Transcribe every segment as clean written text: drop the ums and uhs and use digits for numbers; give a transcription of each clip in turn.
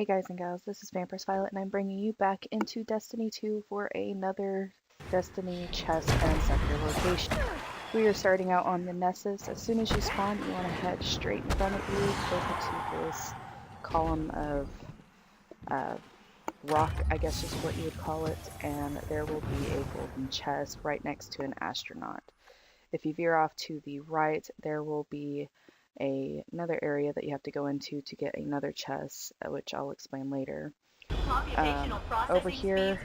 Hey guys and gals, this is Vampir's Violet and I'm bringing you back into Destiny 2 for another Destiny chest and sector location. We are starting out on the Nessus. As soon as you spawn, you want to head straight in front of you over to this column of rock, I guess is what you would call it, and there will be a golden chest right next to an astronaut. If you veer off to the right, there will be another area that you have to go into to get another chest, which I'll explain later. Over here,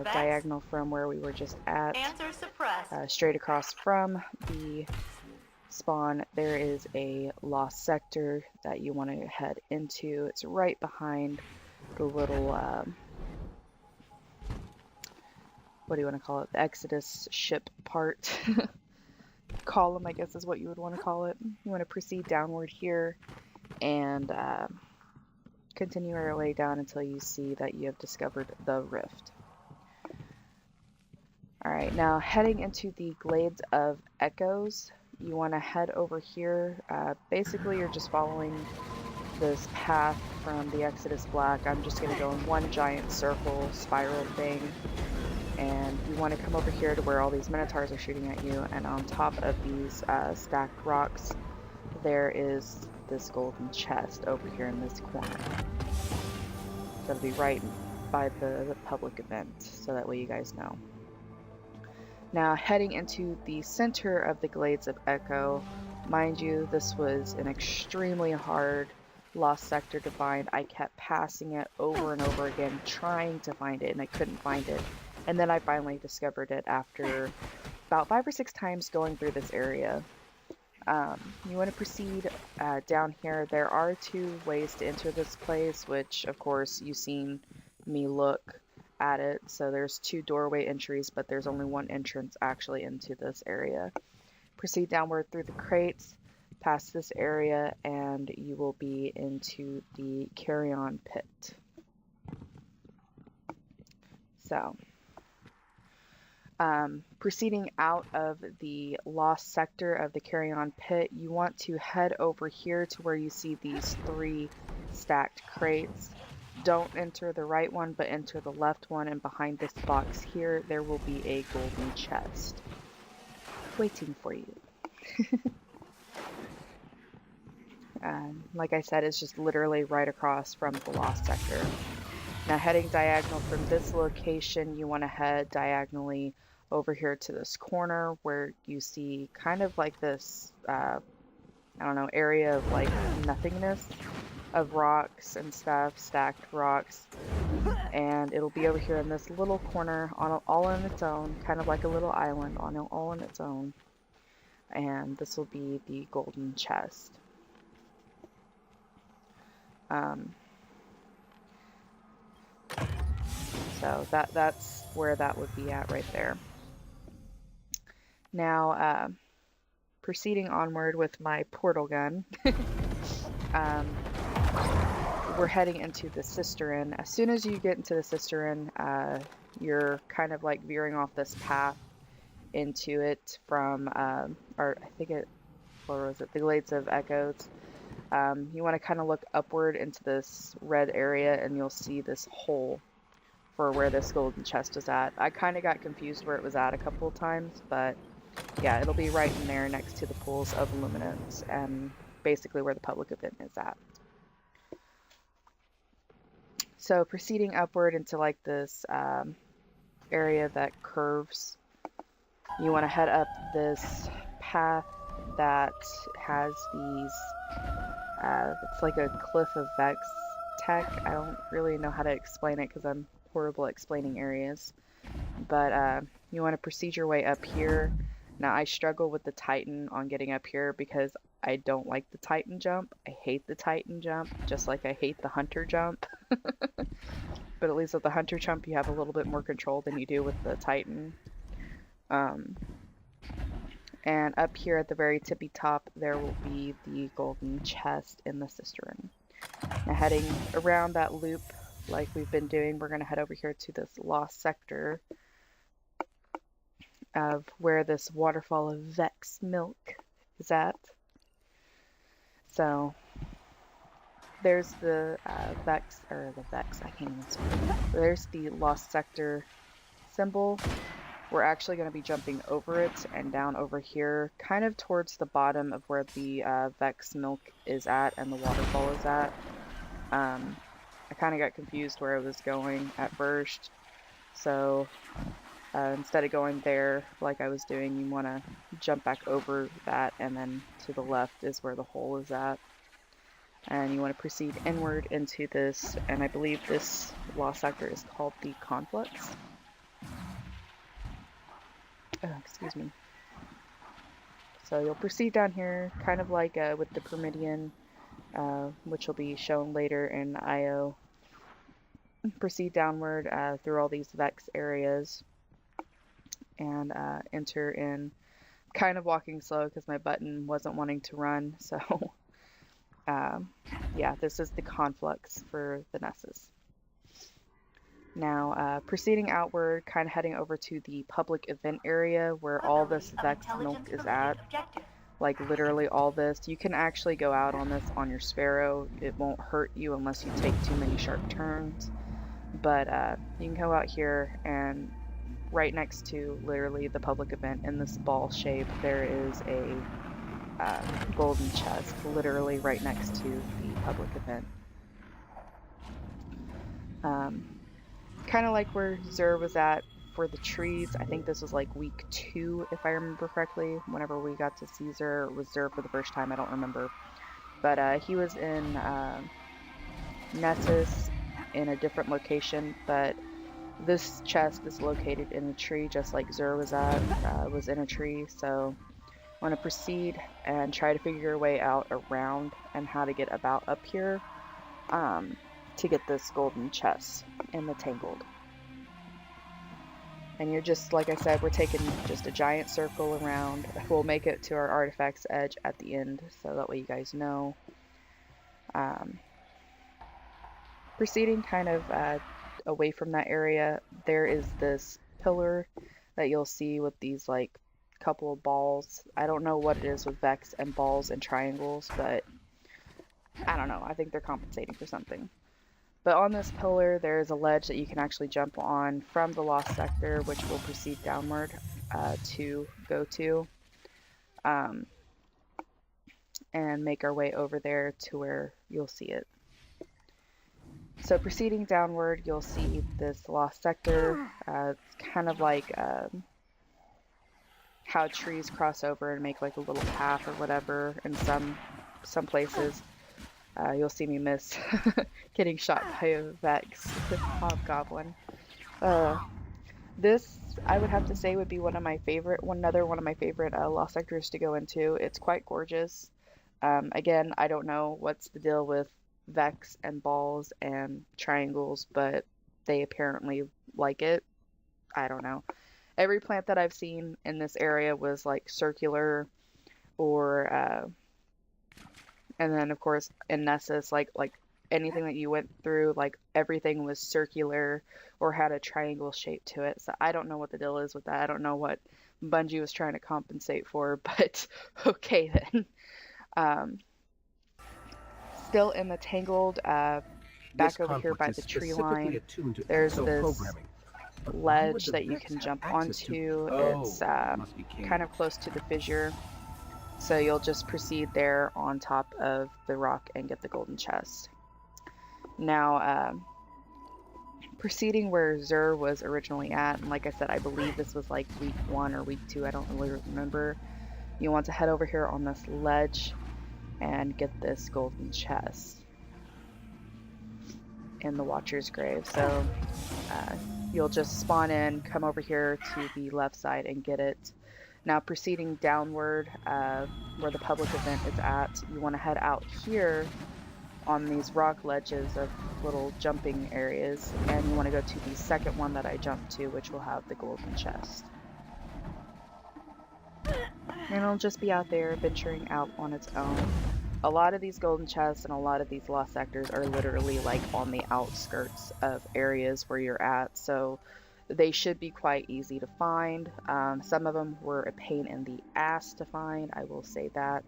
diagonal from where we were just at, straight across from the spawn, there is a lost sector that you want to head into. It's right behind the little, what do you want to call it? The Exodus ship part. Column, I guess is what you would want to call it. You want to proceed downward here and continue your way down until you see that you have discovered the rift. Alright, now heading into the Glades of Echoes, you want to head over here. Basically, you're just following this path from the Exodus Black. I'm just going to go in one giant circle, spiral thing. And you want to come over here to where all these minotaurs are shooting at you, and on top of these stacked rocks there is this golden chest over here in this corner. That'll be right by the public event, so that way you guys know. Now heading into the center of the Glades of Echo, mind you, this was an extremely hard lost sector to find. I kept passing it over and over again trying to find it, and I couldn't find it. And then I finally discovered it after about 5 or 6 times going through this area. You want to proceed down here. There are 2 ways to enter this place, which of course you've seen me look at it. So there's 2 doorway entries, but there's only 1 entrance actually into this area. Proceed downward through the crates, past this area, and you will be into the carry-on pit. So proceeding out of the lost sector of the carry-on pit, you want to head over here to where you see these 3 stacked crates. Don't enter the right one, but enter the left one, and behind this box here, there will be a golden chest waiting for you. Like I said, it's just literally right across from the lost sector. Now heading diagonal from this location, you want to head diagonally over here to this corner where you see kind of like this, I don't know, area of like nothingness of rocks and stuff, stacked rocks. And it'll be over here in this little corner all on its own, kind of like a little island all on its own. And this will be the golden chest. So that's where that would be at right there. Now, proceeding onward with my portal gun, we're heading into the Cistern. As soon as you get into the Cistern, you're kind of like veering off this path into it from, or I think it, what was it, the Glades of Echoes. You want to kind of look upward into this red area and you'll see this hole for where this golden chest is at. I kind of got confused where it was at a couple of times, but yeah, it'll be right in there next to the pools of luminance and basically where the public event is at. So proceeding upward into like this area that curves, you want to head up this path that has these, it's like a cliff of Vex tech. I don't really know how to explain it because I'm horrible at explaining areas, but you want to proceed your way up here. Now I struggle with the Titan on getting up here because I don't like the Titan jump. I hate the Titan jump, just like I hate the Hunter jump. But at least with the Hunter jump you have a little bit more control than you do with the Titan. And up here at the very tippy top there will be the golden chest in the Cistern. Now heading around that loop like we've been doing, we're going to head over here to this lost sector of where this waterfall of Vex milk is at. So there's the Vex, or the Vex, I can't even speak. There's the Lost Sector symbol. We're actually going to be jumping over it and down over here, kind of towards the bottom of where the Vex milk is at and the waterfall is at. I kind of got confused where I was going at first, so instead of going there like I was doing, you want to jump back over that, and then to the left is where the hole is at. And you want to proceed inward into this, and I believe this lost sector is called the Conflux. Oh, excuse me. So you'll proceed down here, kind of like with the Pyramidion, which will be shown later in IO. Proceed downward through all these Vex areas, and enter in. Kind of walking slow because my button wasn't wanting to run, so yeah, this is the Conflux for the Nessus. Now, proceeding outward, kind of heading over to the public event area where all this Vex milk is at. Like literally all this. You can actually go out on this on your Sparrow. It won't hurt you unless you take too many sharp turns. But you can go out here, and right next to literally the public event in this ball shape, there is a golden chest, literally right next to the public event. Kind of like where Zur was at for the trees. I think this was like week 2, if I remember correctly, whenever we got to see Zur, or was Zur for the first time, I don't remember. But he was in Nessus in a different location, but this chest is located in a tree just like Zur was at, was in a tree, so I want to proceed and try to figure your way out around and how to get about up here to get this golden chest in the Tangled. And you're just, like I said, we're taking just a giant circle around. We'll make it to our artifact's edge at the end, so that way you guys know. Proceeding kind of away from that area, there is this pillar that you'll see with these like couple of balls. I don't know what it is with Vex and balls and triangles, but I don't know. I think they're compensating for something. But on this pillar, there is a ledge that you can actually jump on from the Lost Sector, which we'll proceed downward to go to. And make our way over there to where you'll see it. So proceeding downward, you'll see this Lost Sector. It's kind of like how trees cross over and make like a little path or whatever in some places. You'll see me miss getting shot by a Vex Hobgoblin. This, I would have to say, would be another one of my favorite Lost Sectors to go into. It's quite gorgeous. Again, I don't know what's the deal with Vex and balls and triangles, but they apparently like it. I don't know. Every plant that I've seen in this area was like circular, or and then of course in Nessus, like anything that you went through, like everything was circular or had a triangle shape to it. So I don't know what the deal is with that. I don't know what Bungie was trying to compensate for, but okay then. Still in the Tangled, back over here by the tree line, there's this ledge that you can jump onto. It's kind of close to the fissure, so you'll just proceed there on top of the rock and get the golden chest. Now, proceeding where Zur was originally at, and like I said, I believe this was like week 1 or week 2, I don't really remember. You want to head over here on this ledge and get this golden chest in the Watcher's Grave. So you'll just spawn in, come over here to the left side and get it. Now proceeding downward where the public event is at, you want to head out here on these rock ledges of little jumping areas, and you want to go to the second one that I jumped to, which will have the golden chest. And it'll just be out there venturing out on its own. A lot of these golden chests and a lot of these lost sectors are literally like on the outskirts of areas where you're at, so they should be quite easy to find. Some of them were a pain in the ass to find, I will say that.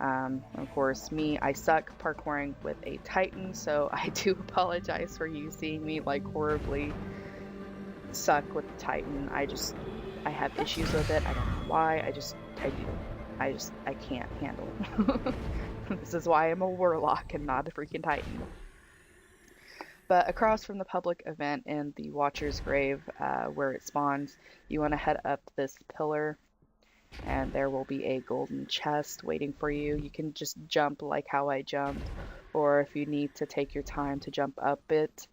Of course, I suck parkouring with a Titan, so I do apologize for you seeing me like horribly suck with the Titan. I have issues with it. I don't know why. I do. I can't handle it. This is why I'm a warlock and not a freaking Titan. But across from the public event in the Watcher's Grave, where it spawns, you want to head up this pillar, and there will be a golden chest waiting for you. You can just jump like how I jumped, or if you need to take your time to jump up it,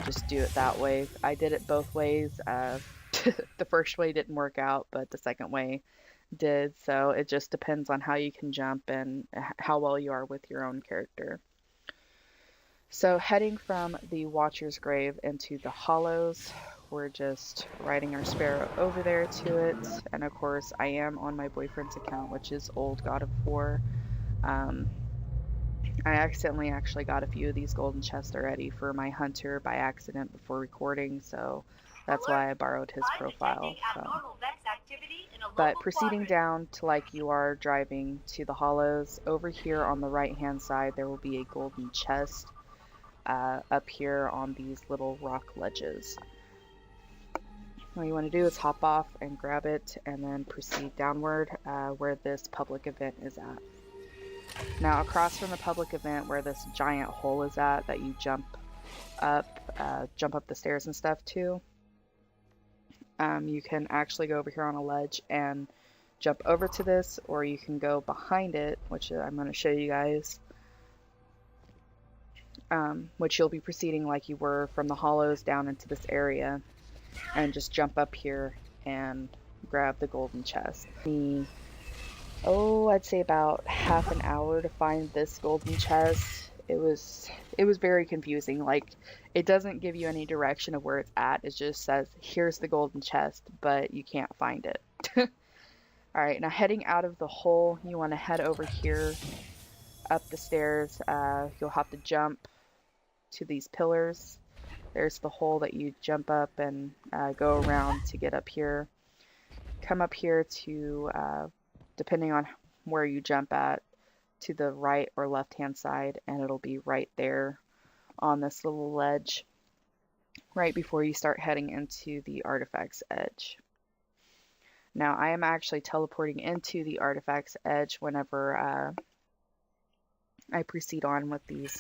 just do it that way. I did it both ways. The first way didn't work out, but the second way did, so it just depends on how you can jump and how well you are with your own character. So heading from the Watcher's Grave into the Hollows, we're just riding our Sparrow over there to it, and of course I am on my boyfriend's account, which is Old God of War. I accidentally actually got a few of these golden chests already for my hunter by accident before recording, so that's why I borrowed his profile. But proceeding down to like you are driving to the Hollows, over here on the right hand side there will be a golden chest up here on these little rock ledges. What you want to do is hop off and grab it and then proceed downward where this public event is at. Now across from the public event where this giant hole is at that you jump up the stairs and stuff to, you can actually go over here on a ledge and jump over to this, or you can go behind it, which I'm going to show you guys, which you'll be proceeding like you were from the Hollows down into this area, and just jump up here and grab the golden chest. I'd say about half an hour to find this golden chest. It was very confusing. Like, it doesn't give you any direction of where it's at. It just says, here's the golden chest, but you can't find it. Alright, now heading out of the hole, you want to head over here up the stairs. You'll have to jump to these pillars. There's the hole that you jump up and go around to get up here. Come up here to, depending on where you jump at, to the right or left hand side, and it'll be right there on this little ledge right before you start heading into the Artifact's Edge. Now I am actually teleporting into the Artifact's Edge whenever I proceed on with these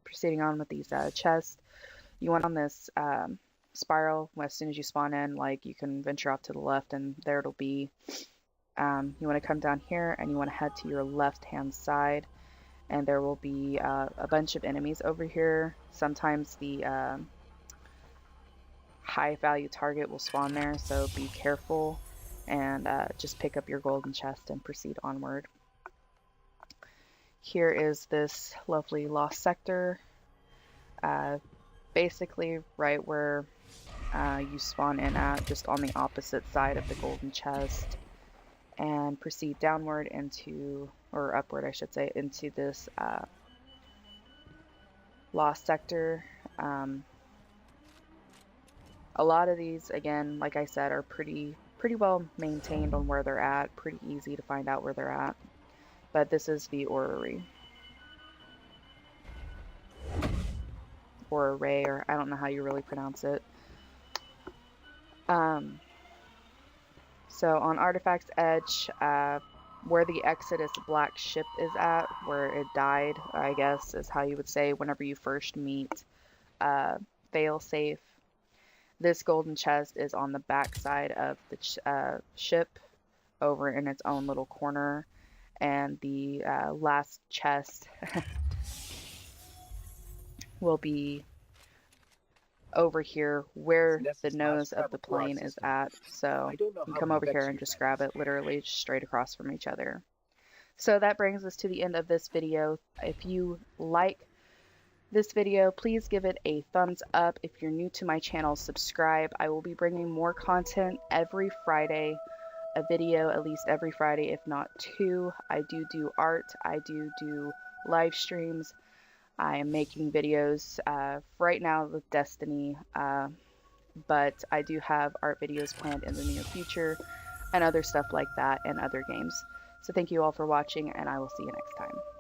proceeding on with these chests. You want on this spiral, as soon as you spawn in, like, you can venture off to the left and there it'll be. You want to come down here and you want to head to your left hand side, and there will be a bunch of enemies over here. Sometimes the high value target will spawn there, so be careful and just pick up your golden chest and proceed onward. Here is this lovely lost sector, basically right where you spawn in at, just on the opposite side of the golden chest, and proceed downward into, or upward I should say, into this lost sector. A lot of these, again, like I said, are pretty well maintained on where they're at, pretty easy to find out where they're at. But this is the orrery. Or array, or I don't know how you really pronounce it. So on Artifact's Edge, where the Exodus Black ship is at, where it died, I guess is how you would say whenever you first meet Failsafe. This golden chest is on the back side of the ship, over in its own little corner, and the last chest will be over here where the nose of the plane is at. So you can come over here and just grab it, literally straight across from each other. So that brings us to the end of this video. If you like this video, please give it a thumbs up. If you're new to my channel, subscribe. I will be bringing more content every Friday, a video at least every Friday, if not two. I do art, I do live streams. I am making videos right now with Destiny, but I do have art videos planned in the near future. and other stuff like that and other games. So thank you all for watching, and I will see you next time.